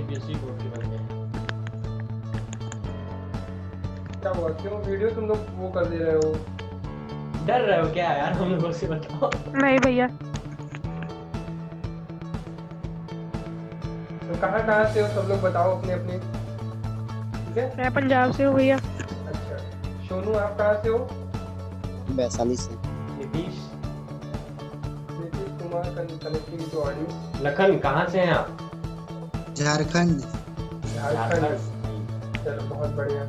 CBSE board के बन गए। क्या हुआ, क्यों वीडियो तुम लोग वो कर दे रहे हो? डर रहे हो क्या यार हम लोगों से, बताओ। नहीं भैया। तो कहाँ से हो सब लोग, बताओ अपने अपने। ठीक है, मैं पंजाब से हूँ भैया। अच्छा। सोनू आप कहाँ से हो? वैशाली से। Nitish. Nitish Kumar connecting to audio. Lakhan कहाँ से हैं आप? झारखंड। झारखंड। चलो बहुत बढ़िया।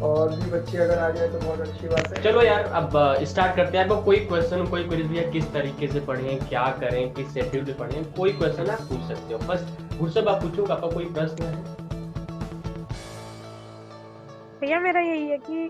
और भी बच्चे अगर आ जाए तो बहुत अच्छी बात है। चलो यार अब स्टार्ट करते हैं। आपको कोई क्वेश्चन, कोई क्वेरी दिया, किस तरीके से पढ़ें, क्या करें, किस शेड्यूल में पढ़ें, कोई क्वेश्चन आप पूछ सकते हो। बस गुरसब आप पूछो, आपका कोई प्रश्न है? भैया मेरा यही है कि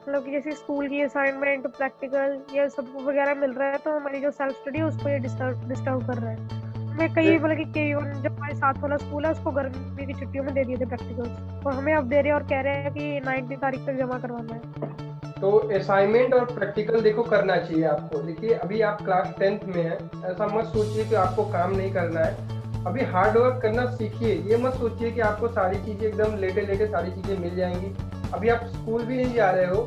मतलब कि जैसे स्कूल की असाइनमेंट, प्रैक्टिकल ये सब वगैरह मिल रहा है, तो हमारी जो सेल्फ स्टडी है उसको ये डिस्टर्ब कर रहा है। मैं कई मतलब कि कई जो हमारे साथ वाला स्कूल है उसको गर्मी की छुट्टियों में दे दिए थे प्रैक्टिकल्स, और हमें अब दे रहे हैं और कह रहे हैं कि 19 तारीख तक जमा करवाना है। तो असाइनमेंट और प्रैक्टिकल देखो करना चाहिए आपको। देखिए अभी आप क्लास 10th में है, ऐसा मत सोचिए कि आपको काम नहीं करना है। अभी हार्ड वर्क करना सीखिए। ये मत सोचिए कि आपको सारी चीज़ें एकदम लेटे सारी चीज़ें मिल जाएंगी। अभी आप स्कूल भी नहीं जा रहे हो,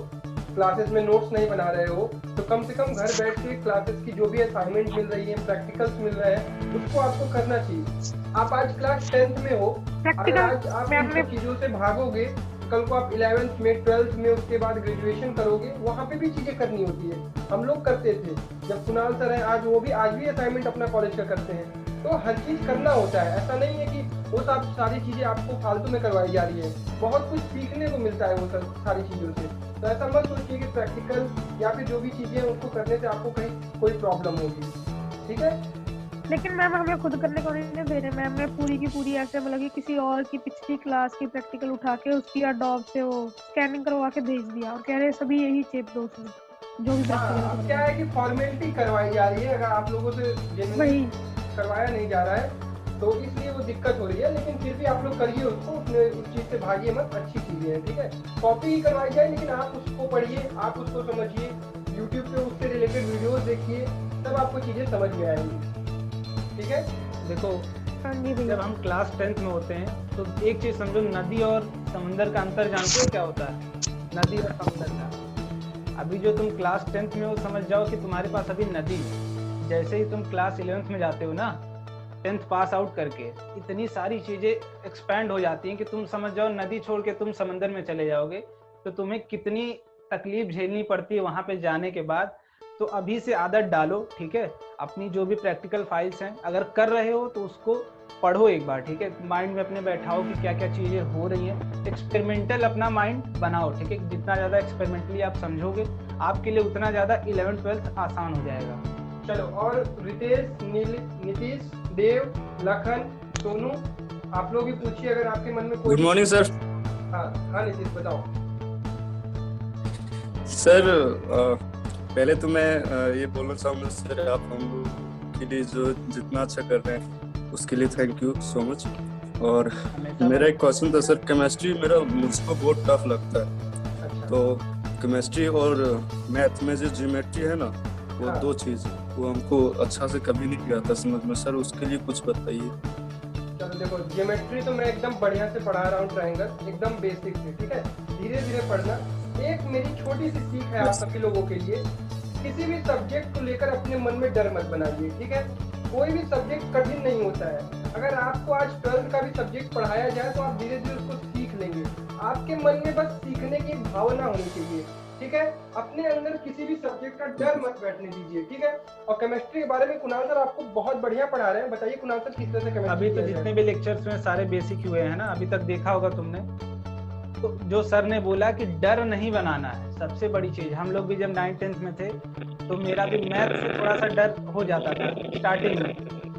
क्लासेस में नोट्स नहीं बना रहे हो, तो कम से कम घर बैठ के क्लासेस की जो भी असाइनमेंट मिल रही है, प्रैक्टिकल्स मिल रहे हैं, उसको आपको करना चाहिए। आप आज क्लास 10th में हो, अगर आज आप इन सब चीज़ों से भागोगे, कल को आप 11th में, 12th में, उसके बाद ग्रेजुएशन करोगे, वहाँ पे भी चीज़ें करनी होती है। हम लोग करते थे जब कुणाल सर हैं, आज भी असाइनमेंट अपना कॉलेज का करते हैं। तो हर चीज़ करना होता है, ऐसा नहीं है कि वो सब सारी चीज़ें आपको फालतू में करवाई जा रही है। बहुत कुछ सीखने को मिलता है वो सब सारी चीज़ों से। तो ऐसा मत सोचिए कि प्रैक्टिकल या फिर जो भी चीज़ें हैं उसको करने से आपको कहीं कोई प्रॉब्लम होगी। ठीक है, लेकिन मैम हमें खुद करने को नहीं दे रहे। मैम ने पूरी की पूरी ऐसे मतलब कि किसी और की पिछली क्लास की प्रैक्टिकल उठा के उसकी अडोब से वो स्कैनिंग करवा के भेज दिया और कह रहे सभी यही चेप दो उसमें जो भी अब क्या है कि फॉर्मेलिटी करवाई जा रही है, अगर आप लोगों से वही करवाया नहीं जा रहा है तो इसलिए वो दिक्कत हो रही है। लेकिन फिर भी आप लोग करिए उसको, उस चीज़ से भागिए मत, अच्छी चीज़ें हैं। ठीक है, कॉपी ही करवाई जाए लेकिन आप उसको पढ़िए, आप उसको समझिए, यूट्यूब पे उससे रिलेटेड वीडियोस देखिए, तब आपको चीज़ें समझ में आएंगी। ठीक है, देखो हाँ जी भैया। जब हम क्लास 10th में होते हैं तो एक चीज़ समझो, नदी और समंदर का अंतर जानते हो क्या होता है? नदी और समंदर का। अभी जो तुम क्लास 10th में हो, समझ जाओ कि तुम्हारे पास अभी नदी, जैसे ही तुम क्लास 11th में जाते हो ना, 10th पास आउट करके, इतनी सारी चीज़ें एक्सपैंड हो जाती हैं कि तुम समझ जाओ नदी छोड़ के तुम समंदर में चले जाओगे तो तुम्हें कितनी तकलीफ झेलनी पड़ती है वहाँ पे जाने के बाद। तो अभी से आदत डालो, ठीक है? अपनी जो भी प्रैक्टिकल फाइल्स हैं अगर कर रहे हो तो उसको पढ़ो एक बार, ठीक है? माइंड में अपने बैठाओ कि क्या क्या चीज़ें हो रही हैं। एक्सपेरिमेंटल अपना माइंड बनाओ, ठीक है? जितना ज़्यादा एक्सपेरिमेंटली आप समझोगे आपके लिए उतना ज़्यादा 11th 12th आसान हो जाएगा। चलो, और रितेश, नीतीश, देव, लखन, सोनू, आप लोग भी पूछिए अगर आपके मन में कोई। Good morning sir. हाँ नीतीश बताओ। सर पहले तो मैं ये बोलना चाहूँगा सर, आप हम लोग के लिए जो जितना अच्छा कर रहे हैं उसके लिए थैंक यू सो मच। और मेरा एक क्वेश्चन था सर, केमिस्ट्री मुझको बहुत टफ लगता है। अच्छा। तो केमिस्ट्री और मैथ में जो ज्योमेट्री है ना, वो दो चीज़ वो हमको अच्छा से कभी नहीं आता समझ में सर, उसके लिए कुछ बताइए। चलो देखो, ज्योमेट्री तो मैं एकदम बढ़िया से पढ़ा रहा हूँ, ट्रायंगल एकदम बेसिक से। ठीक है, धीरे धीरे पढ़ना। एक मेरी छोटी सी सीख है आप सभी लोगों के लिए, किसी भी सब्जेक्ट को लेकर अपने मन में डर मत बनाइए। ठीक है, कोई भी सब्जेक्ट कठिन नहीं होता है। अगर आपको आज 12th का भी सब्जेक्ट पढ़ाया जाए तो आप धीरे धीरे उसको सीख लेंगे। आपके मन में बस सीखने की भावना होनी चाहिए। ठीक है, अपने अंदर किसी भी सब्जेक्ट का डर मत बैठने दीजिए। ठीक है, और केमिस्ट्री के बारे में कुणाल सर आपको बहुत बढ़िया पढ़ा रहे हैं। बताइए कुणाल सर किस तरह से केमिस्ट्री अभी तो जितने भी लेक्चर्स में सारे बेसिक हुए हैं ना, अभी तक देखा होगा तुमने, तो जो सर ने बोला कि डर नहीं बनाना है, सबसे बड़ी चीज। हम लोग भी जब 9th 10th में थे तो मेरा भी मैथ से थोड़ा सा डर हो जाता था स्टार्टिंग में,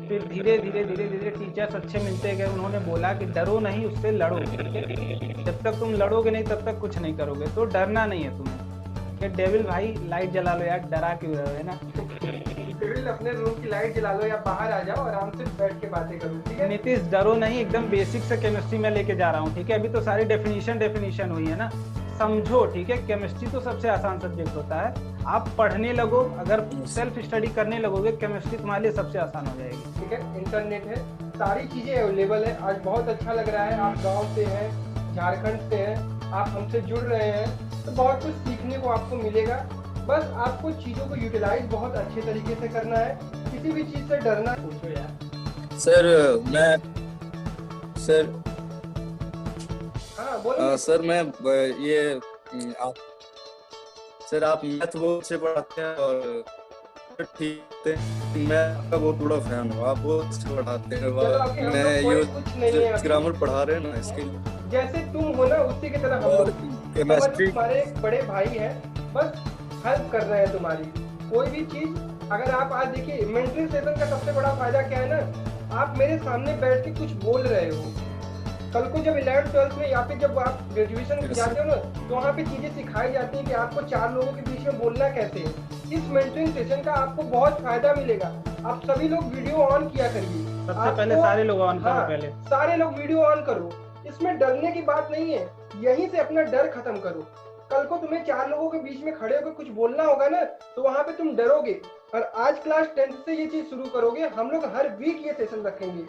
फिर धीरे धीरे टीचर्स अच्छे मिलते गए, उन्होंने बोला कि डरो नहीं, उससे लड़ो। जब तक तुम लड़ोगे नहीं तब तक कुछ नहीं करोगे, तो डरना नहीं है तुम्हें। कि डेविल भाई लाइट जला लो यार, डरा क्यों रहे हो, है ना? डेविल अपने रूम की लाइट जला लो या बाहर आ जाओ, आराम से बैठ के बातें करो। ठीक है नीतीश, डरो नहीं, एकदम बेसिक से केमिस्ट्री में लेके जा रहा हूँ, ठीक है? अभी तो सारी डेफिनेशन हुई है ना, समझो, ठीक है? केमिस्ट्री तो सबसे आसान सब्जेक्ट होता है, आप पढ़ने लगो, अगर सेल्फ स्टडी करने लगोगे केमिस्ट्री तुम्हारे लिए सबसे आसान हो जाएगी। ठीक है, इंटरनेट है, सारी चीजें अवेलेबल है। आज बहुत अच्छा लग रहा है, आप गांव से हैं, झारखंड से हैं, आप हमसे जुड़ रहे हैं, तो बहुत कुछ सीखने को आपको मिलेगा। बस आपको चीजों को यूटिलाइज बहुत अच्छे तरीके से करना है, किसी भी चीज से डरना। पूछो यार सर मैं सर हाँ बोलिए। सर मैं ये आप सर आप मैथ बहुत अच्छे पढ़ाते हैं और ठीक है, मैं आपका बहुत बड़ा फैन हूँ, आप बहुत अच्छे पढ़ाते हैं। चलो अभी हम मैं लोग कोई ये कुछ नहीं है अभी। ग्रामर पढ़ा रहे हैं ना, इसके लिए जैसे तुम हो ना उसी की तरह हम और लोग केमिस्ट्री तुम्हारे बड़े भाई हैं, बस हेल्प कर रहे हैं तुम्हारी। कोई भी चीज अगर आप आज देखिए, मेंटरिंग सेशन का सबसे बड़ा फायदा क्या है ना, आप मेरे सामने बैठ के कुछ बोल रहे हो। कल को जब 11th 12th में या फिर जब आप ग्रेजुएशन में जाते हो ना, तो वहाँ पे चीजें सिखाई जाती हैं कि आपको 4 लोगों के बीच में बोलना कैसे है। इस मेंटरिंग सेशन का आपको बहुत फायदा मिलेगा। आप सभी लोग वीडियो ऑन किया करिए। सबसे पहले सारे लोग ऑन करो। हाँ, पहले सारे लोग वीडियो ऑन करो। इसमें डरने की बात नहीं है, यहीं से अपना डर खत्म करो। कल को तुम्हें 4 लोगों के बीच में खड़े होकर कुछ बोलना होगा ना, तो वहां पे तुम डरोगे। और आज क्लास 10th से ये चीज शुरू करोगे। हम लोग हर वीक ये सेशन रखेंगे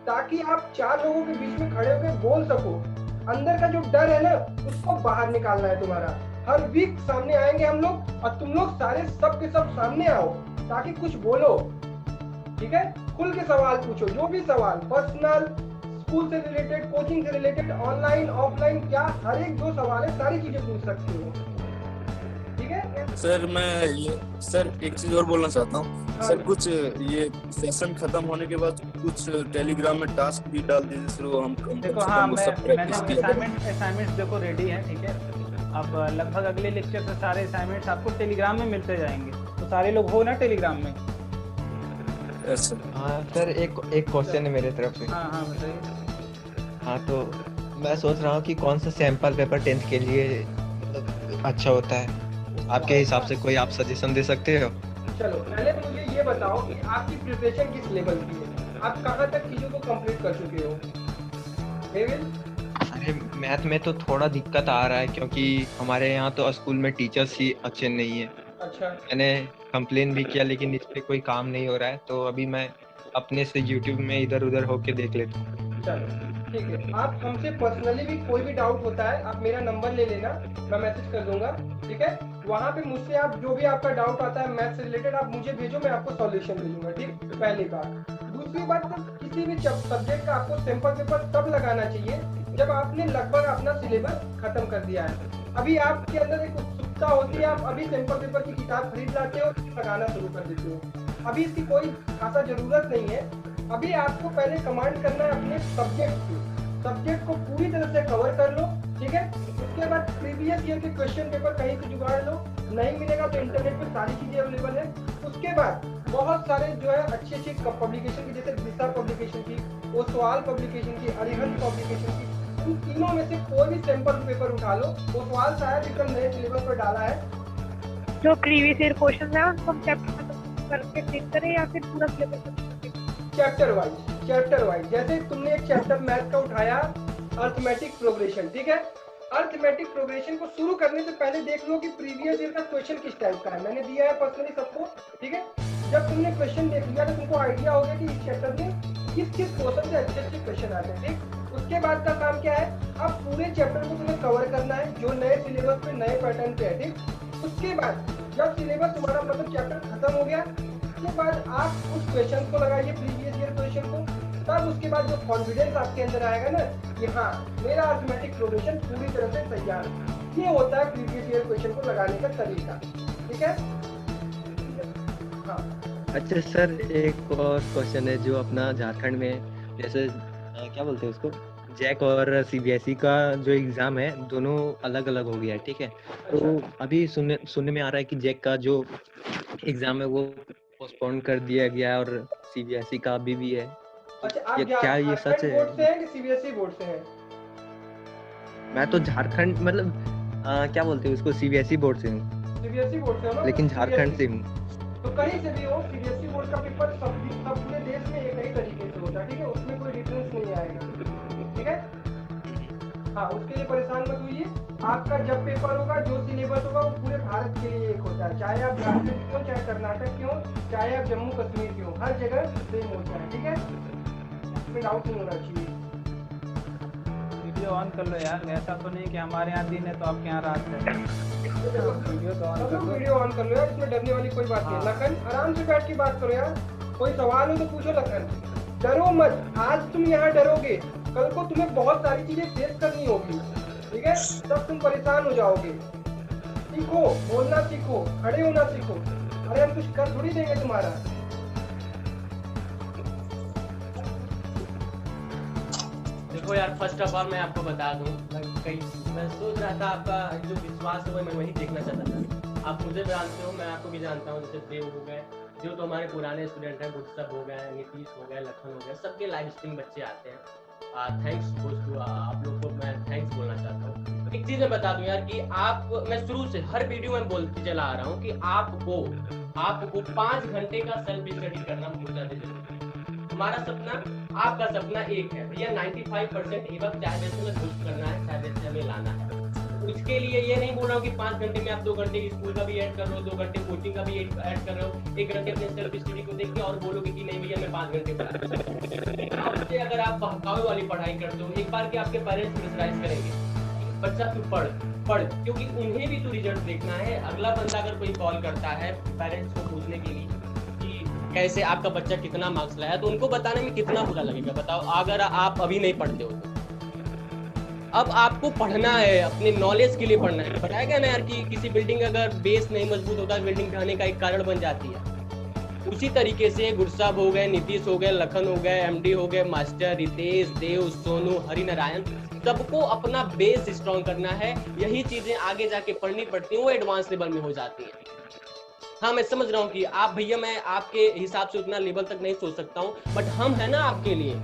ताकि आप 4 लोगों के बीच में खड़े होकर बोल सको। अंदर का जो डर है ना, उसको बाहर निकालना है तुम्हारा। हर वीक सामने आएंगे हम लोग और तुम लोग सारे सब के सब सामने आओ ताकि कुछ बोलो, ठीक है। खुल के सवाल पूछो, जो भी सवाल, पर्सनल, स्कूल से रिलेटेड, कोचिंग से रिलेटेड, ऑनलाइन ऑफलाइन, क्या हर एक जो सवाल है सारी चीजें पूछ सकते हो, ठीक है। सर मैं ये सर एक चीज और बोलना चाहता हूँ। हाँ। सर कुछ ये सेशन खत्म होने के बाद कुछ टेलीग्राम में टास्क भी डाल दीजिए सर, वो हम कम देखो, से हाँ कम वो सब मैंने प्रैक्टिस किया करें। असाइनमेंट्स देखो रेडी है, ठीक है। अब लगभग अगले लेक्चर से सारे असाइनमेंट्स आपको टेलीग्राम में मिलते जाएंगे, तो सारे लोग हो ना टेलीग्राम में। Yes sir. हाँ सर, एक क्वेश्चन है मेरे तरफ से। हाँ बताइए। हाँ तो मैं सोच रहा हूँ कि कौन सा सैंपल पेपर 10th के लिए मतलब अच्छा होता है, आपके हिसाब से कोई आप सजेशन दे सकते हो? चलो पहले मुझे ये बताओ कि आपकी प्रिपरेशन किस लेवल की है, आप कहाँ तक चीजों को कंप्लीट कर चुके हो? डेविड? अरे मैथ में तो थोड़ा दिक्कत आ रहा है क्योंकि हमारे यहाँ तो स्कूल में टीचर्स ही अच्छे नहीं है। अच्छा, मैंने कंप्लेन भी किया लेकिन इस पे कोई काम नहीं हो रहा है, तो अभी मैं अपने से यूट्यूब में इधर उधर होके देख लेता हूँ। चलो ठीक है। आप हमसे पर्सनली भी कोई भी डाउट होता है, आप मेरा नंबर ले लेना, मैं मैसेज कर दूंगा, ठीक है। वहाँ पे मुझसे आप जो भी आपका डाउट आता है मैथ से रिलेटेड, आप मुझे भेजो, मैं आपको सॉल्यूशन दे दूंगा, ठीक। पहली बात। दूसरी बात, तो किसी भी सब्जेक्ट का आपको सैंपल पेपर तब लगाना चाहिए जब आपने लगभग अपना सिलेबस खत्म कर दिया है। अभी आपके अंदर एक उत्सुकता होती है, आप अभी सैंपल पेपर की किताब खरीद लाते हो, लगाना शुरू कर देते हो। अभी इसकी कोई खासा जरूरत नहीं है। अभी आपको पहले कमांड करना है अपने सब्जेक्ट को पूरी तरह से कवर कर लो, ठीक है। उसके बाद प्रीवियस ईयर के क्वेश्चन पेपर कहीं से जुगाड़ लो, नहीं मिलेगा तो इंटरनेट पे सारी चीजें अवेलेबल है। उसके बाद बहुत सारे जो है अच्छी पब्लिकेशन की, जैसे दिशा पब्लिकेशन की, ओसवाल पब्लिकेशन की, अरिहंत पब्लिकेशन की, इन तीनों में से कोई भी सैंपल पेपर उठा लो। ओसवाल शायद एकदम नए सिलेबस पर डाला है। जो प्रीवियस ईयर क्वेश्चन है उनको हम चैप्टर करके चेक करें या फिर पूरा सिलेबस? Chapter wise. जैसे तुमने एक चैप्टर मैथ का उठाया, अर्थमेटिक प्रोग्रेशन, ठीक है। अर्थमेटिक प्रोग्रेशन को शुरू करने से पहले देख लो कि प्रीवियस ईयर का क्वेश्चन किस टाइप का है। मैंने दिया है पर्सनली सबको, ठीक है। जब तुमने क्वेश्चन देख लिया तो तुमको आइडिया हो गया कि इस चैप्टर में किस क्वेश्चन से अच्छे क्वेश्चन आते हैं, ठीक। उसके बाद का काम क्या है, अब पूरे चैप्टर को तुम्हें कवर करना है जो नए सिलेबस पे, नए पैटर्न पे है, ठीक। उसके बाद जब सिलेबस तुम्हारा मतलब चैप्टर खत्म हो गया, उसके बाद आप उस क्वेश्चन को लगाइए, प्रीवियस ईयर क्वेश्चन को। तब उसके बाद जो कॉन्फिडेंस आपके अंदर आएगा ना कि हाँ मेरा अर्थमेटिक प्रोग्रेशन पूरी तरह से तैयार है, ये होता है प्रीवियस ईयर क्वेश्चन को लगाने का तरीका, ठीक है। हाँ अच्छा सर, एक और क्वेश्चन है जो अपना झारखंड में जैसे क्या बोलते हैं उसको, जैक और सीबीएसई का जो एग्जाम है दोनों अलग अलग हो गया है, ठीक है। तो अभी सुनने में आ रहा है कि जैक का जो एग्जाम है वो पोस्टपोन कर दिया गया है और सीबीएसई का अभी भी है। अच्छा, आप क्या ये सच है? बोर्ड से हैं कि सीबीएसई बोर्ड से हैं? मैं तो झारखंड मतलब क्या बोलते हैं उसको, सीबीएसई बोर्ड से हूँ, सीबीएसई बोर्ड से हो ना? लेकिन झारखंड से हूँ। तो कहीं से भी हो, सीबीएसई बोर्ड का पेपर सब पूरे देश में एक ही तरीके से होता है, ठीक है। उसमें कोई डिफरेंस नहीं आएगा, ठीक है। हाँ, उसके लिए परेशान मत होइए। आपका जब पेपर होगा, जो सिलेबस होगा वो पूरे भारत के लिए एक होता है, चाहे आप झारखंड के हो, चाहे कर्नाटक के हो, चाहे आप जम्मू कश्मीर के हो, हर जगह सेम होता है, ठीक है। इसमें डाउट नहीं होना चाहिए। वीडियो ऑन कर लो यार, ऐसा तो नहीं कि हमारे यहाँ दिन है तो आपके यहाँ रात है। वीडियो तो ऑन कर लो। वीडियो ऑन कर लो यार, इसमें डरने वाली कोई बात नहीं। लखन आराम से बैठ के बात करो यार, कोई सवाल हो तो पूछो लखन, डरो मत। आज तुम यहाँ डरोगे, कल को तुम्हें बहुत सारी चीजें फेस करनी होगी, ठीक है? तब तुम परेशान हो जाओगे। सीखो, बोलना सीखो, खड़े होना सीखो। अरे हम कुछ कर थोड़ी देंगे तुम्हारा। देखो यार, फर्स्ट ऑफ ऑल मैं आपको बता दूं, मैं सोच रहा था आपका जो विश्वास है वो मैं वही देखना चाहता था। आप मुझे जानते हो, मैं आपको भी जानता हूँ। जैसे देव हो गए, जो तो हमारे पुराने स्टूडेंट हैं, गुरसब हो गए, नीतीश हो गए, लखन हो गए, सबके लाइव स्ट्रीम बच्चे आते हैं। थैंक्स दोस्तों, आप लोग को मैं थैंक्स बोलना चाहता हूँ। एक चीज मैं बता दूं यार कि मैं शुरू से हर वीडियो में बोलते चला आ रहा हूँ कि आपको 5 घंटे का सेल्फ स्टडी करना बहुत ज्यादा जरूरी है। हमारा सपना, आपका सपना एक है भैया, 95% एवं चाहे जैसे में बूस्ट करना है, चाहे जैसे हमें लाना है। उसके लिए ये नहीं बोल रहा हूँ कि 5 घंटे में आप 2 घंटे स्कूल का भी ऐड कर रहे हो, 2 घंटे कोचिंग का भी ऐड कर रहे हो, 1 घंटे अपने सेल्फ स्टडी को देख के और बोलोगे कि नहीं भैया मैं 5 घंटे पढ़ा। आपसे अगर आप बहकावे वाली पढ़ाई करते हो, एक बार के आपके पेरेंट्स प्रेशराइज करेंगे, बच्चा तू पढ़, क्योंकि उन्हें भी तो रिजल्ट देखना है। अगला बंदा अगर कोई कॉल करता है पेरेंट्स को पूछने के लिए कि कैसे आपका बच्चा कितना मार्क्स लाया, तो उनको बताने में कितना बुरा लगेगा बताओ, अगर आप अभी नहीं पढ़ते हो तो। अब आपको पढ़ना है, अपने नॉलेज के लिए पढ़ना है। बताया गया ना यार कि किसी बिल्डिंग अगर बेस नहीं मजबूत होता, बिल्डिंग ढहने का एक कारण बन जाती है। उसी तरीके से गुरसाब हो गए, नीतीश हो गए, लखन हो गए, एमडी हो गए, मास्टर रितेश, देव, सोनू, हरिनारायण, सबको अपना बेस स्ट्रॉन्ग करना है। यही चीजें आगे जाके पढ़नी पड़ती हैं, वो एडवांस लेवल में हो जाती हैं। हाँ मैं समझ रहा हूँ कि आप भैया, मैं आपके हिसाब से उतना लेवल तक नहीं सोच सकता हूँ, बट हम है ना आपके लिए।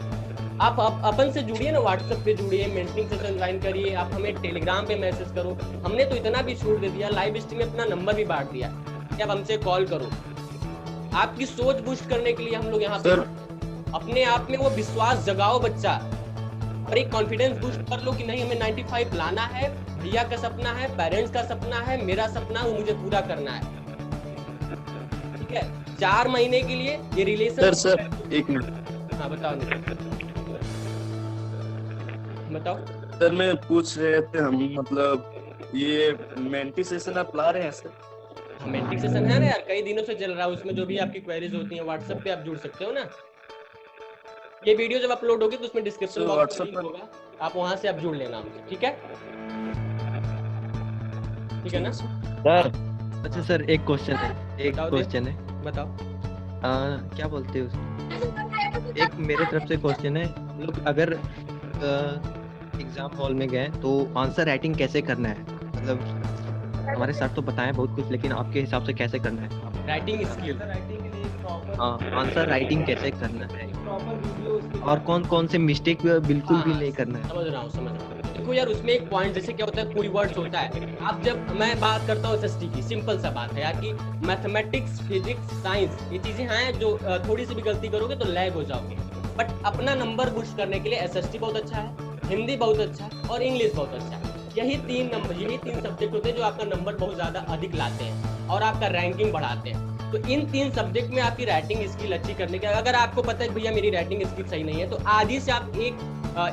आप अपन से जुड़िए ना, व्हाट्सएप पे जुड़िए, मेंटरिंग सेशन ज्वाइन करिए, आप हमें टेलीग्राम पे मैसेज करो। हमने तो इतना भी छूट दे दिया, लाइव स्ट्रीम में अपना नंबर भी बांट दिया कि आप हमसे कॉल करो। आपकी सोच बूस्ट करने के लिए हम लोग यहाँ पे अपने आप में वो विश्वास जगाओ बच्चा, और एक कॉन्फिडेंस बूस्ट कर लो कि नहीं हमें 95 लाना है। भैया का सपना है, पेरेंट्स का सपना है, मेरा सपना है, वो मुझे पूरा करना है। ठीक है, 4 महीने के लिए ये रिलेशन। Sir 1 minute. हाँ बताओ सर, मैं पूछ रहे थे, हम मतलब ये मेंटी सेशन आप ला रहे हैं सर? मेंटिंग सेशन है ना यार, कई दिनों से चल रहा है। उसमें जो भी आपकी क्वेरीज होती हैं व्हाट्सएप पे आप जुड़ सकते हो ना। ये वीडियो जब अपलोड होगी तो उसमें डिस्क्रिप्शन बॉक्स में लिंक होगा, आप वहां से आप जुड़ लेना हमसे, ठीक है? ठीक है ना सर? अच्छा सर, एक क्वेश्चन है, बताओ। क्या बोलते हैं उसको, एक मेरे तरफ से क्वेश्चन है। हम लोग अगर एग्जाम हॉल में गए तो आंसर राइटिंग कैसे करना है? मतलब हमारे सर तो बताएं बहुत कुछ, लेकिन आपके हिसाब से कैसे करना है राइटिंग स्किल? आंसर राइटिंग कैसे करना है, और कौन कौन से मिस्टेक बिल्कुल भी नहीं करना है? समझ रहा हूँ। देखो यार, उसमें एक पॉइंट, जैसे क्या होता है, कोई वर्ड्स होता है। आप जब मैं बात करता हूँ एसएसटी की, सिंपल सा बात है यार कि मैथमेटिक्स, फिजिक्स, साइंस, ये चीजें हैं जो थोड़ी सी भी गलती करोगे तो लैग हो जाओगे। बट अपना नंबर बूस्ट करने के लिए एसएसटी बहुत अच्छा है, हिंदी बहुत अच्छा है, और इंग्लिश बहुत अच्छा है। यही 3 सब्जेक्ट होते हैं जो आपका नंबर बहुत ज्यादा अधिक लाते हैं और आपका रैंकिंग बढ़ाते हैं। तो इन 3 सब्जेक्ट में आपकी राइटिंग स्किल अच्छी करने के, अगर आपको पता है भैया मेरी राइटिंग स्किल सही नहीं है, तो आज ही से आप एक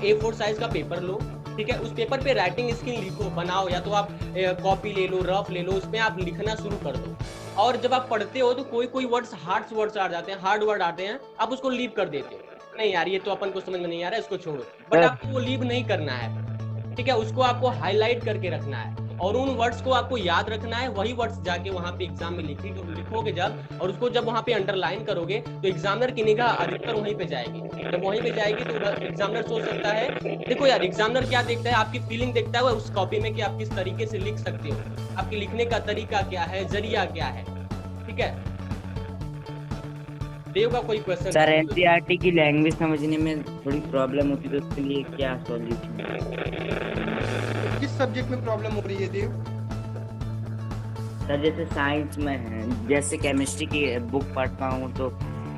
A4 साइज का पेपर लो, ठीक है? उस पेपर पे राइटिंग स्किल लिखो, बनाओ, या तो आप कॉपी ले लो, रफ ले लो, उसमें आप लिखना शुरू कर दो। और जब आप पढ़ते हो तो कोई वर्ड्स हार्ड वर्ड्स आ जाते हैं, हार्ड वर्ड आते हैं, आप उसको लीव कर देते हो, नहीं यार ये तो अपन को समझ में नहीं आ रहा है, इसको छोड़ो। बट आपको वो लीव नहीं करना है, ठीक है? उसको आपको हाईलाइट करके रखना है, और उन वर्ड्स को आपको याद रखना है। वही वर्ड्स जाके वहां पे एग्जाम में लिखोगे जब, और उसको जब वहां पे अंडरलाइन करोगे तो एग्जामिनर की निगाह अधिकतर वहीं पे जाएगी। जब वहीं पे जाएगी तो एग्जामिनर सोच सकता है, देखो यार एग्जामिनर क्या देखता है, आपकी फीलिंग देखता है उस कॉपी में कि आप किस तरीके से लिख सकते हो, आपके लिखने का तरीका क्या है, जरिया क्या है, ठीक है? देव का कोई क्वेश्चन? सर एनसीईआरटी की लैंग्वेज समझने में थोड़ी प्रॉब्लम होती है, तो उसके लिए क्या सॉल्यूशन है? किस सब्जेक्ट में प्रॉब्लम हो रही है देव? सर जैसे साइंस में है, जैसे केमिस्ट्री की बुक पढ़ता हूँ तो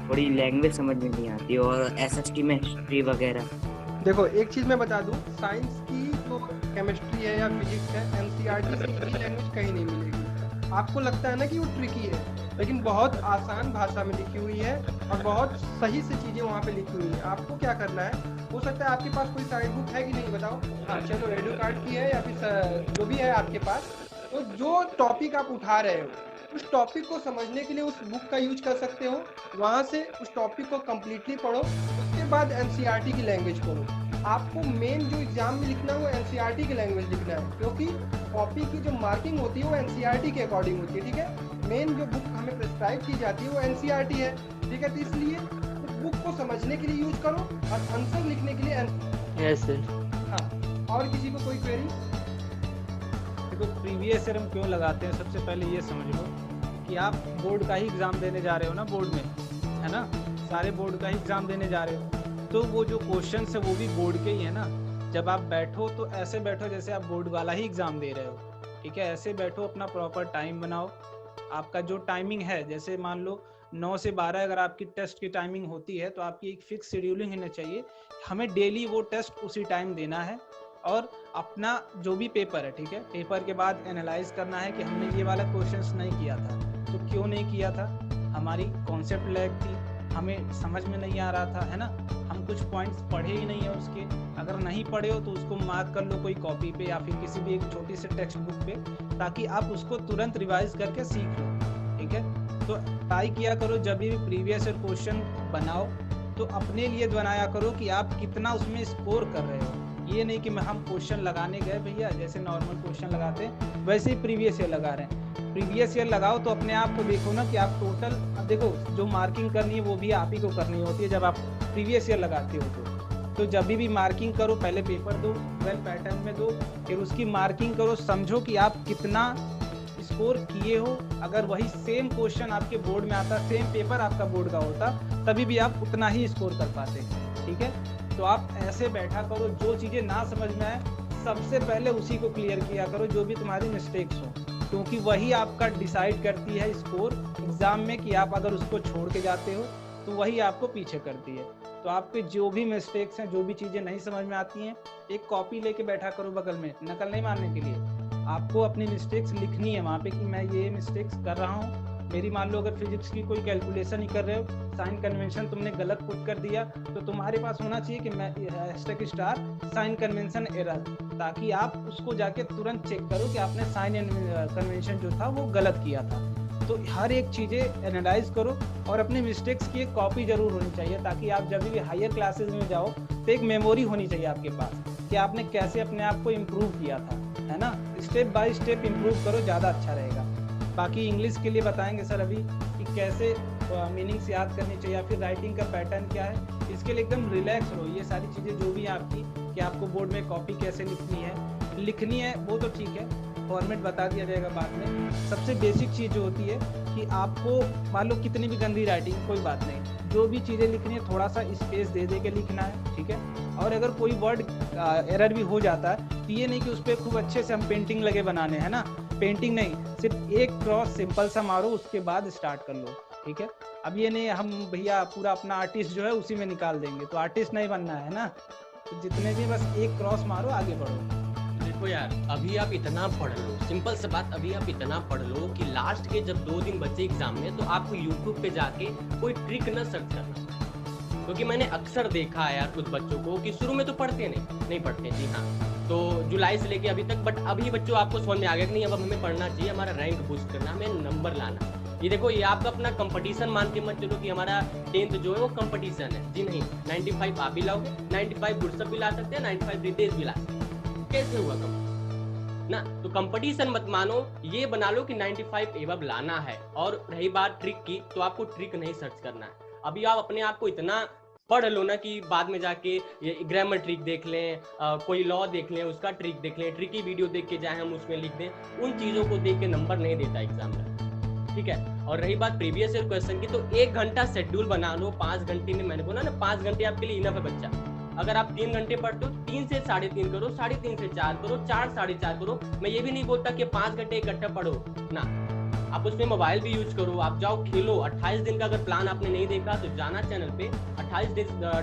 थोड़ी लैंग्वेज समझ में नहीं आती, और एसएसटी में हिस्ट्री वगैरह। देखो एक चीज मैं बता दूं, साइंस की जो केमिस्ट्री है या फिजिक्स है, एनसीईआरटी से इतनी लैंग्वेज कहीं नहीं मिलेगी। आपको लगता है ना कि वो ट्रिकी है, लेकिन बहुत आसान भाषा में लिखी हुई है और बहुत सही से चीज़ें वहाँ पे लिखी हुई है। आपको क्या करना है, हो सकता है आपके पास कोई साइड बुक है कि नहीं बताओ। हाँ चलो, रेडियो कार्ड की है या फिर जो भी है आपके पास, तो जो टॉपिक आप उठा रहे हो उस टॉपिक को समझने के लिए उस बुक का यूज कर सकते हो। वहाँ से उस टॉपिक को कम्प्लीटली पढ़ो, उसके बाद एनसीईआरटी की लैंग्वेज पढ़ो। आपको मेन जो एग्जाम में लिखना है वो एनसीईआरटी की लैंग्वेज लिखना है, क्योंकि कॉपी की जो मार्किंग होती है वो एनसीईआरटी के अकॉर्डिंग होती है, ठीक है। मेन जो बुक हमें प्रिस्क्राइब की जाती है वो एनसीईआरटी है, ठीक है। तो इसलिए उस बुक को समझने के लिए यूज करो और आंसर लिखने के लिए यस सर। हाँ, और किसी को कोई क्वेरी? देखो प्रीवियस ईयर हम क्यों लगाते हैं, सबसे पहले ये समझ लो कि आप बोर्ड का ही एग्ज़ाम देने जा रहे हो ना, बोर्ड में, है ना, सारे बोर्ड का ही एग्ज़ाम देने जा रहे हो, तो वो जो क्वेश्चन है वो भी बोर्ड के ही है ना। जब आप बैठो तो ऐसे बैठो जैसे आप बोर्ड वाला ही एग्ज़ाम दे रहे हो, ठीक है। ऐसे बैठो, अपना प्रॉपर टाइम बनाओ। आपका जो टाइमिंग है, जैसे मान लो 9 से 12 अगर आपकी टेस्ट की टाइमिंग होती है, तो आपकी एक फिक्स शेड्यूलिंग होना चाहिए, हमें डेली वो टेस्ट उसी टाइम देना है। और अपना जो भी पेपर है, ठीक है, पेपर के बाद एनालाइज करना है कि हमने ये वाला क्वेश्चंस नहीं किया था, तो क्यों नहीं किया था, हमारी कॉन्सेप्ट लैग थी, हमें समझ में नहीं आ रहा था, है ना, हम कुछ पॉइंट्स पढ़े ही नहीं है उसके। अगर नहीं पढ़े हो तो उसको मार्क कर लो कोई कॉपी पे या फिर किसी भी एक छोटी सी टेक्स्ट बुक पे, ताकि आप उसको तुरंत रिवाइज करके सीख लो, ठीक है। तो ट्राई किया करो जब भी प्रीवियस ईयर क्वेश्चन बनाओ तो अपने लिए बनाया करो कि आप कितना उसमें स्कोर कर रहे हो। ये नहीं कि हम क्वेश्चन लगाने गए भैया, जैसे नॉर्मल क्वेश्चन लगाते हैं वैसे ही प्रीवियस ईयर लगा रहे हैं। प्रीवियस ईयर लगाओ तो अपने आप को देखो ना कि आप टोटल, अब देखो जो मार्किंग करनी है वो भी आप ही को करनी होती है जब आप प्रीवियस ईयर लगाते हो तो जब भी मार्किंग करो पहले पेपर दो, वेल पैटर्न में दो, फिर उसकी मार्किंग करो, समझो कि आप कितना स्कोर किए हो। अगर वही सेम क्वेश्चन आपके बोर्ड में आता, सेम पेपर आपका बोर्ड का होता, तभी भी आप उतना ही स्कोर कर पाते, ठीक है। तो आप ऐसे बैठा करो, जो चीज़ें ना समझ में आए सबसे पहले उसी को क्लियर किया करो, जो भी तुम्हारी मिस्टेक्स हो, क्योंकि वही आपका डिसाइड करती है स्कोर एग्ज़ाम में, कि आप अगर उसको छोड़ के जाते हो तो वही आपको पीछे करती है। तो आपके जो भी मिस्टेक्स हैं, जो भी चीज़ें नहीं समझ में आती हैं, एक कॉपी लेके बैठा करो बगल में, नकल नहीं मारने के लिए। आपको अपनी मिस्टेक्स लिखनी है वहाँ पे कि मैं ये मिस्टेक्स कर रहा हूँ। मेरी मान लो अगर फिजिक्स की कोई कैलकुलेशन ही कर रहे हो, साइन कन्वेंशन तुमने गलत पुट कर दिया, तो तुम्हारे पास होना चाहिए कि मैं #* साइन कन्वेंशन एरर, ताकि आप उसको जाके तुरंत चेक करो कि आपने साइन कन्वेंशन जो था वो गलत किया था। तो हर एक चीज़ें एनालाइज करो और अपने मिस्टेक्स की एक कॉपी जरूर होनी चाहिए, ताकि आप जब भी हायर क्लासेस में जाओ तो एक मेमोरी होनी चाहिए आपके पास कि आपने कैसे अपने आप को इम्प्रूव किया था, है ना। स्टेप बाय स्टेप इम्प्रूव करो, ज़्यादा अच्छा रहेगा। बाकी इंग्लिश के लिए बताएंगे सर अभी कि कैसे मीनिंग्स याद करनी चाहिए या फिर राइटिंग का पैटर्न क्या है। इसके लिए एकदम रिलैक्स रहो। ये सारी चीज़ें जो भी हैं आपकी, कि आपको बोर्ड में कॉपी कैसे लिखनी है वो तो ठीक है, फॉर्मेट बता दिया जाएगा बाद में। सबसे बेसिक चीज़ जो होती है कि आपको मान लो कितनी भी गंदी राइटिंग, कोई बात नहीं, जो भी चीज़ें लिखनी है थोड़ा सा स्पेस दे के लिखना है, ठीक है। और अगर कोई वर्ड एरर भी हो जाता है तो ये नहीं कि उस पर खूब अच्छे से हम पेंटिंग लगे बनाने, है ना, पेंटिंग नहीं, सिर्फ एक क्रॉस सिंपल सा मारो, उसके बाद स्टार्ट कर लो, ठीक है। अब ये नहीं हम भैया पूरा अपना आर्टिस्ट जो है उसी में निकाल देंगे, तो आर्टिस्ट नहीं बनना है ना। तो जितने भी बस एक क्रॉस मारो, आगे बढ़ो। देखो यार, अभी आप इतना पढ़ लो, सिंपल सा बात, अभी आप इतना पढ़ लो कि लास्ट के जब 2 दिन बचे एग्जाम में, तो आपको यूट्यूब पे जाके कोई ट्रिक न सर्च करना। क्योंकि मैंने अक्सर देखा है यार कुछ बच्चों को कि शुरू में तो पढ़ते नहीं पढ़ते, जी हाँ, तो जुलाई से लेके अभी तक, बट अभी बच्चों आपको समझ में आ गया कि नहीं, अब हमें पढ़ना चाहिए, हमारा रैंक बूस्ट करना, हमें नंबर लाना। ये देखो, ये आपका अपना कंपटीशन मान के मत चलो कि हमारा 10th जो है वो कंपटीशन है, जी नहीं। 95 आप भी लाओगे, 95 गुरसब भी ला सकते हैं, 95 रितेश भी ला सकते हैं। कैसे हुआ कम ना, तो कंपटीशन मत मानो, ये बना लो कि 95 एवब लाना है। और रही बात ट्रिक की, तो आपको ट्रिक नहीं सर्च करना है। अभी आप अपने आप को इतना पढ़ लो ना कि बाद में जाके ये ग्रामर ट्रिक देख लें, कोई लॉ देख लें, उसका ट्रिक देख लें, ट्रिकी वीडियो देख के जाए हम उसमें लिख दें, उन चीज़ों को देख के नंबर नहीं देता एग्जाम में, ठीक है। और रही बात प्रीवियस ईयर क्वेश्चन की, तो 1 घंटा शेड्यूल बना लो, 5 घंटे में, मैंने बोला ना 5 घंटे आपके लिए इनफ है बच्चा। अगर आप 3 घंटे पढ़ते हो, 3 से 3.5 करो, 3.5 से 4 करो, 4 4.5 करो। मैं ये भी नहीं बोलता कि 5 घंटे इकट्ठा पढ़ो ना, आप उसमें मोबाइल भी यूज करो, आप जाओ खेलो। 28 दिन का अगर प्लान आपने नहीं देखा तो जाना चैनल पे, 28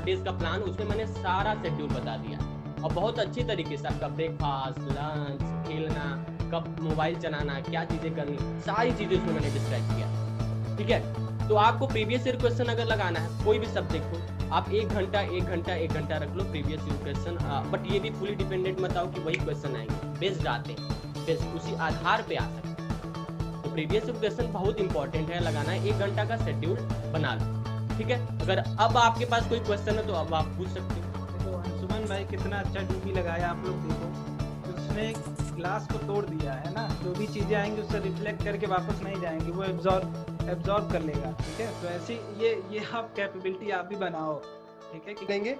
डेज का प्लान, उसमें मैंने सारा शेड्यूल बता दिया और बहुत अच्छी तरीके से आपका ब्रेकफास्ट, लंच, खेलना, कब मोबाइल चलाना, क्या चीज़ें करनी, सारी चीज़ें उसमें मैंने डिस्क्राइब किया। ठीक है, तो आपको प्रीवियस ईयर क्वेश्चन अगर लगाना है कोई भी सब्जेक्ट को, आप 1 घंटा रख लो प्रीवियस ईयर क्वेश्चन, बट ये भी फुली डिपेंडेंट मत आओ कि वही क्वेश्चन आएंगे, बेस्ड आते हैं, बेस्ड उसी आधार पे आ सकते हैं। तो प्रीवियस ईयर क्वेश्चन बहुत इंपॉर्टेंट है, लगाना है, 1 घंटा का शेड्यूल बना लो। ठीक है, अगर अब आपके पास कोई क्वेश्चन है तो अब आप पूछ सकते हो। देखो अंशुमन भाई कितना अच्छा डीपी लगाया आप लोग, देखो उसने क्लास को तोड़ दिया है ना, जो भी चीजें आएंगी उससे रिफ्लेक्ट करके वापस नहीं जाएंगी, वो एब्जॉर्ब कर लेगा। ठीक है, तो ऐसी ये आप कैपेबिलिटी आप भी बनाओ। ठीक है, कि लेंगे,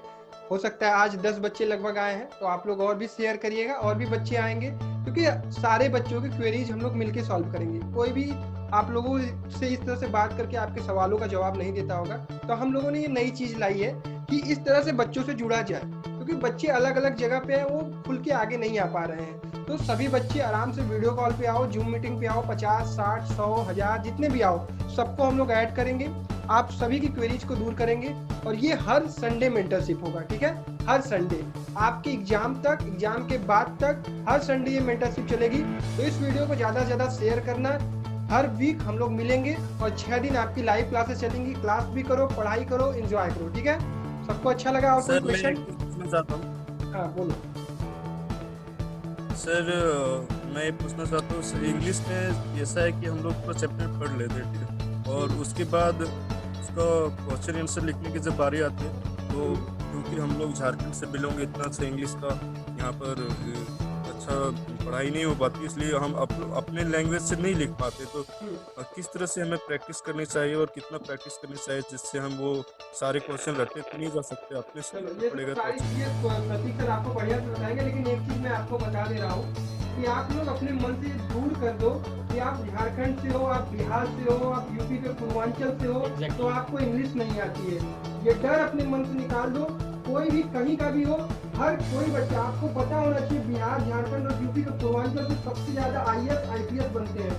हो सकता है आज 10 बच्चे लगभग आए हैं, तो आप लोग और भी शेयर करिएगा, और भी बच्चे आएंगे, क्योंकि सारे बच्चों की क्वेरीज हम लोग मिलके सॉल्व करेंगे। कोई भी आप लोगों से इस तरह से बात करके आपके सवालों का जवाब नहीं देता होगा, तो हम लोगों ने ये नई चीज लाई है कि इस तरह से बच्चों से जुड़ा जाए, क्योंकि बच्चे अलग अलग जगह पे हैं, वो खुल के आगे नहीं आ पा रहे हैं। तो सभी बच्चे आराम से वीडियो कॉल पे आओ, जूम मीटिंग पे आओ, 50, 60, 100, 1000 जितने भी आओ, सबको हम लोग ऐड करेंगे, आप सभी की क्वेरीज को दूर करेंगे, और ये हर संडे मेंटरशिप होगा। ठीक है, हर संडे आपके एग्जाम तक, एग्जाम के बाद तक हर संडे ये मेंटरशिप चलेगी। तो इस वीडियो को ज़्यादा से ज़्यादा शेयर करना। हर वीक हम लोग मिलेंगे और 6 दिन आपकी लाइव क्लासेस चलेंगी। क्लास भी करो, पढ़ाई करो, एंजॉय करो। ठीक है, सबको अच्छा लगा? और कोई क्वेश्चन? पूछना चाहता हूँ। हाँ बोलो सर, मैं ये पूछना चाहता हूँ, इंग्लिश में ऐसा है कि हम लोग पूरा चैप्टर पढ़ लेते हैं, ठीक है, और उसके बाद उसका क्वेश्चन आंसर लिखने की जब बारी आती है, तो क्योंकि हम लोग झारखंड से बिलोंग, इतना अच्छा इंग्लिश का यहाँ पर अच्छा पढ़ाई नहीं हो पाती, इसलिए हम अपने लैंग्वेज से नहीं लिख पाते। तो किस तरह से हमें प्रैक्टिस करनी चाहिए और कितना प्रैक्टिस करनी चाहिए जिससे हम वो सारे क्वेश्चन रटते तो नहीं जा सकते, अपने से पड़ेगा। सारी चीजें प्रतीक सर आपको बढ़िया से बताएंगे, लेकिन एक चीज मैं आपको बता दे रहा हूँ कि आप लोग अपने मन से दूर कर दो कि आप झारखंड से हो, आप बिहार से हो, आप यूपी के पूर्वांचल से हो, तो आपको इंग्लिश नहीं आती है। ये डर अपने मन से निकाल दो। कोई भी कहीं का भी हो, हर कोई बच्चा, आपको पता होना चाहिए बिहार, झारखंड और यूपी के पूर्वांचल से सबसे ज्यादा IAS IPS बनते हैं,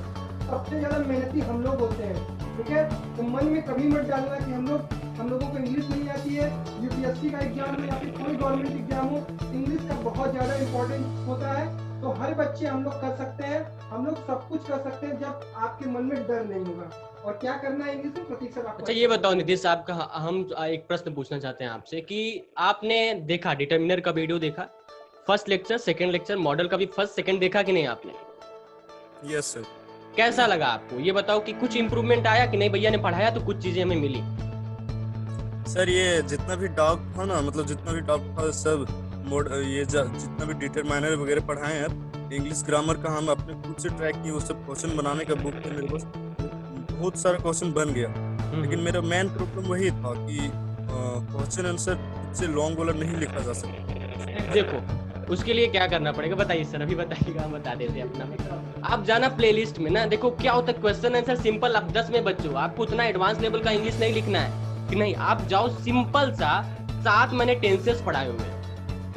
सबसे ज्यादा मेहनती हम लोग होते हैं। ठीक है, तो मन में कभी मत डालना कि हम लोगों को इंग्लिश नहीं आती है। UPSC का एग्जाम हो या फिर कोई गवर्नमेंट एग्जाम हो, इंग्लिश का बहुत ज्यादा इम्पोर्टेंस होता है। तो हर बच्चे हम लोग कर सकते हैं, हम लोग सब कुछ कर सकते हैं जब आपके मन में डर नहीं होगा। और क्या करना है इंग्लिश में, प्रतीक सर आपको? अच्छा ये बताओ नीतीश साहब का, हम एक प्रश्न पूछना चाहते हैं आपसे कि आपने देखा डिटर्मिनर का वीडियो देखा, first lecture, second lecture, model का भी फर्स्ट सेकंड देखा कि नहीं आपने? Yes sir. कैसा लगा आपको? ये बताओ कि कुछ इम्प्रूवमेंट आया कि नहीं? भैया ने पढ़ाया तो कुछ चीजें हमें मिली? सर ये जितना भी डाउट था ना, मतलब जितना भी डाउट था सब ये जितना भी डिटरमाइनर वगैरह पढ़ाए हैं, इंग्लिश ग्रामर का हम अपने खुद से ट्रैक किए, वो सब क्वेश्चन बनाने का बुक पे मेरे पास बहुत सारा क्वेश्चन बन गया। लेकिन मेरा मेन प्रॉब्लम वही था कि क्वेश्चन आंसर खुद से लॉन्ग वाला नहीं लिखा जा सकता। देखो उसके लिए क्या करना पड़ेगा बताइए सर, अभी बताइएगा, हम बता देते हैं अपना। आप जाना प्लेलिस्ट में ना, देखो क्या होता है, क्वेश्चन आंसर सिंपल, आप 10 में बच्चो, आपको उतना एडवांस लेवल का इंग्लिश नहीं लिखना है कि नहीं, आप जाओ सिंपल सा 7 मैंने टेंसेस पढ़ाए हुए हैं,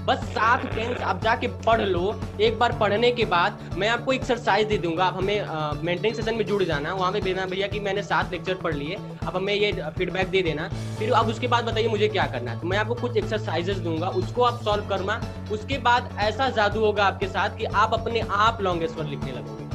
बस 7 टेंस आप जाके पढ़ लो। एक बार पढ़ने के बाद मैं आपको एक्सरसाइज दे दूंगा, आप हमें मेंटरिंग सेशन में जुड़ जाना, वहाँ पे देना भैया कि मैंने 7 लेक्चर पढ़ लिए, आप हमें ये फीडबैक दे देना, फिर अब उसके बाद बताइए मुझे क्या करना है। तो मैं आपको कुछ एक्सरसाइजेस दूंगा, उसको आप सॉल्व करना, उसके बाद ऐसा जादू होगा आपके साथ कि आप अपने आप लॉन्गेस्ट वर्ड लिखने लगोगे।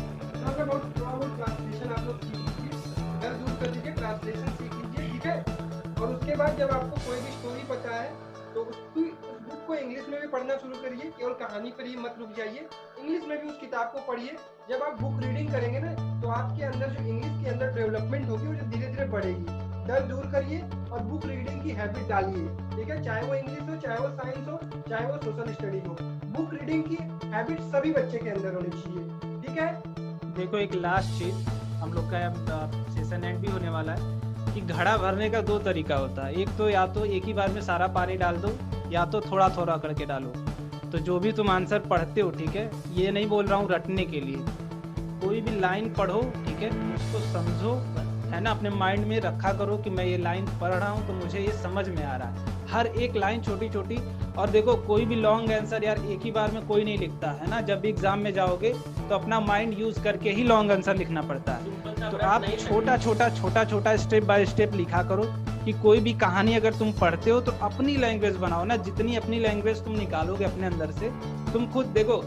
और उसके बाद जब आपको कोई भी स्टोरी पता है तो उसकी बुक को इंग्लिश में भी पढ़ना शुरू करिए, केवल कहानी पर ही मत रुक जाइए, इंग्लिश में भी उस किताब को पढ़िए। जब आप बुक रीडिंग करेंगे ना, तो आपके अंदर जो इंग्लिश के अंदर डेवलपमेंट होगी वो धीरे धीरे बढ़ेगी। डर दूर करिए और बुक रीडिंग की हैबिट डालिए। ठीक है, चाहे वो इंग्लिश हो, चाहे वो साइंस हो, चाहे वो सोशल स्टडी हो, बुक रीडिंग की हैबिट सभी बच्चे के अंदर होनी चाहिए। ठीक है, देखो एक लास्ट चीज, हम लोग का सेशन एंड भी होने वाला है, कि घड़ा भरने का 2 तरीका होता है। एक तो या तो एक ही बार में सारा पानी डाल दो, या तो थोड़ा थोड़ा करके डालो। तो जो भी तुम आंसर पढ़ते हो, ठीक है, ये नहीं बोल रहा हूँ रटने के लिए, कोई भी लाइन पढ़ो, ठीक है, उसको समझो, है ना, अपने माइंड में रखा करो कि मैं ये लाइन पढ़ रहा हूँ तो मुझे ये समझ में आ रहा है, हर एक लाइन छोटी छोटी। और देखो कोई भी लॉन्ग आंसर यार एक ही बार में कोई नहीं लिखता है ना, जब भी एग्जाम में जाओगे तो अपना माइंड यूज करके ही लॉन्ग आंसर लिखना पड़ता है। तो आप छोटा छोटा स्टेप बाय स्टेप लिखा करो कि कोई भी कहानी अगर तुम पढ़ते हो तो अपनी लैंग्वेज बनाओ ना, जितनी अपनी लैंग्वेज तुम निकालोगे अपने अंदर से, तुम खुद देखो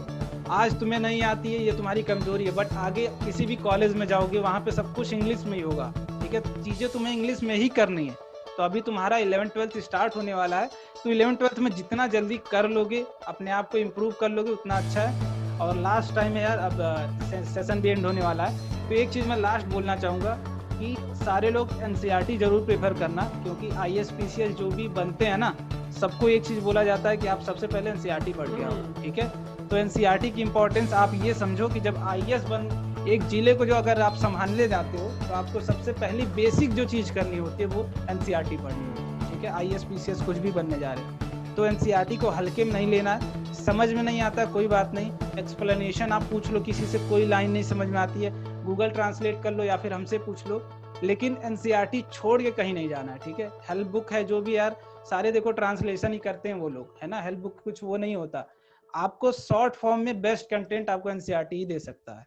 आज तुम्हें नहीं आती है ये तुम्हारी कमजोरी है, बट आगे किसी भी कॉलेज में जाओगे वहाँ पे सब कुछ इंग्लिश में ही होगा, ठीक है, चीजें तुम्हें इंग्लिश में ही करनी है। तो अभी तुम्हारा 11th-12th स्टार्ट होने वाला है, तो 11th-12th में जितना जल्दी कर लोगे, अपने आप को इम्प्रूव कर लोगे, उतना अच्छा है। और लास्ट टाइम है यार, अब सेशन भी एंड होने वाला है, तो एक चीज़ मैं लास्ट बोलना चाहूँगा कि सारे लोग NCERT जरूर प्रेफर करना, क्योंकि IAS PCS जो भी बनते हैं ना, सबको एक चीज़ बोला जाता है कि आप सबसे पहले NCERT पढ़ के आओ, ठीक है। तो NCERT की इम्पोर्टेंस आप ये समझो कि जब IAS बन एक जिले को जो अगर आप संभालने जाते हो, तो आपको सबसे पहली बेसिक जो चीज़ करनी होती है वो NCERT पढ़नी होती है, ठीक है। IAS PCS कुछ भी बनने जा रहे हैं, तो NCERT को हल्के में नहीं लेना है। समझ में नहीं आता कोई बात नहीं, एक्सप्लेनेशन आप पूछ लो किसी से, कोई लाइन नहीं समझ में आती है, गूगल ट्रांसलेट कर लो या फिर हमसे पूछ लो, लेकिन NCERT छोड़ के कहीं नहीं जाना है, ठीक है। हेल्प बुक है जो भी यार, सारे देखो ट्रांसलेशन ही करते हैं वो लोग, है ना, हेल्प बुक कुछ वो नहीं होता। आपको शॉर्ट फॉर्म में बेस्ट कंटेंट आपको NCERT ही दे सकता है।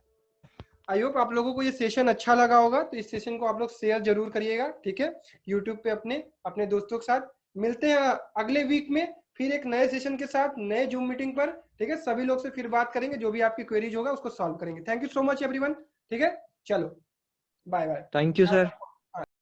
आई होप आप लोगों को ये सेशन अच्छा लगा होगा, तो इस सेशन को आप लोग शेयर जरूर करिएगा, ठीक है, यूट्यूब पे अपने दोस्तों के साथ। मिलते हैं अगले वीक में फिर एक नए सेशन के साथ, नए जूम मीटिंग पर, ठीक है। सभी लोग से फिर बात करेंगे, जो भी आपकी क्वेरीज होगा उसको सॉल्व करेंगे। Thank you so much everyone, ठीक है, चलो bye bye. Thank you sir.